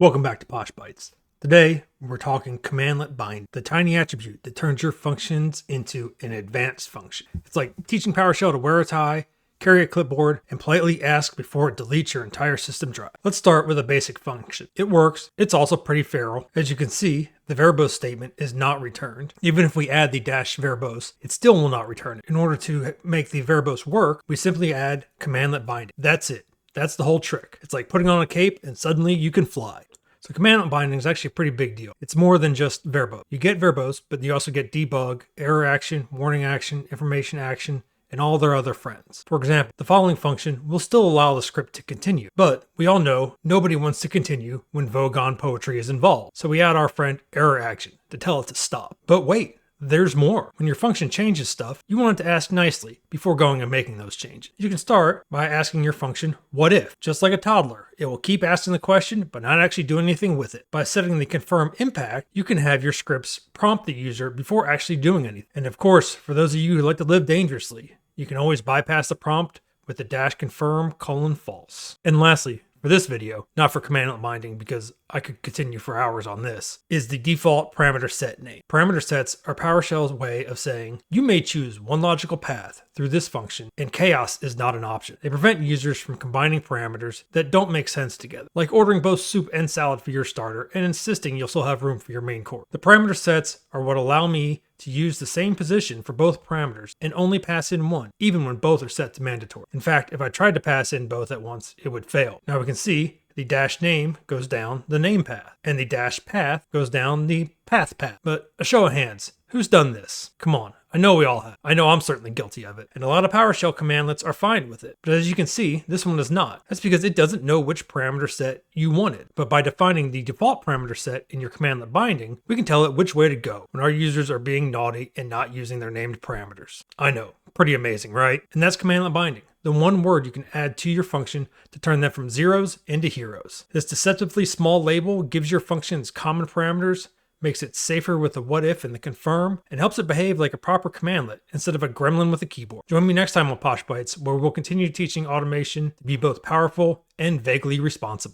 Welcome back to PoshBytes. Today, we're talking CmdletBinding, the tiny attribute that turns your functions into an advanced function. It's like teaching PowerShell to wear a tie, carry a clipboard, and politely ask before it deletes your entire system drive. Let's start with a basic function. It works. It's also pretty feral. As you can see, the verbose statement is not returned. Even if we add the dash verbose, it still will not return it. In order to make the verbose work, we simply add CmdletBinding. That's it. That's the whole trick. It's like putting on a cape and suddenly you can fly. So CmdletBinding is actually a pretty big deal. It's more than just verbose. You get verbose, but you also get debug, error action, warning action, information action, and all their other friends. For example, the following function will still allow the script to continue, but we all know nobody wants to continue when Vogon poetry is involved. So we add our friend error action to tell it to stop. But wait, there's more. When your function changes stuff, you want it to ask nicely before going and making those changes. You can start by asking your function, what if? Just like a toddler, it will keep asking the question, but not actually do anything with it. By setting the confirm impact, you can have your scripts prompt the user before actually doing anything. And of course, for those of you who like to live dangerously, you can always bypass the prompt with the dash confirm : false. And lastly, for this video, not for CmdletBinding because I could continue for hours on this, is the default parameter set name. Parameter sets are PowerShell's way of saying you may choose one logical path through this function and chaos is not an option. They prevent users from combining parameters that don't make sense together, like ordering both soup and salad for your starter and insisting you'll still have room for your main course. The parameter sets are what allow me to use the same position for both parameters and only pass in one, even when both are set to mandatory. In fact, if I tried to pass in both at once, it would fail. Now we can see the dash name goes down the name path, and the dash path goes down the path. But a show of hands, who's done this? Come on, I know we all have. I know I'm certainly guilty of it, and a lot of PowerShell commandlets are fine with it. But as you can see, this one is not. That's because it doesn't know which parameter set you wanted. But by defining the default parameter set in your CmdletBinding, we can tell it which way to go when our users are being naughty and not using their named parameters. I know, pretty amazing, right? And that's CmdletBinding, the one word you can add to your function to turn them from zeros into heroes. This deceptively small label gives your functions common parameters, makes it safer with the WhatIf and the Confirm, and helps it behave like a proper commandlet instead of a gremlin with a keyboard. Join me next time on PoshBytes, where we'll continue teaching automation to be both powerful and vaguely responsible.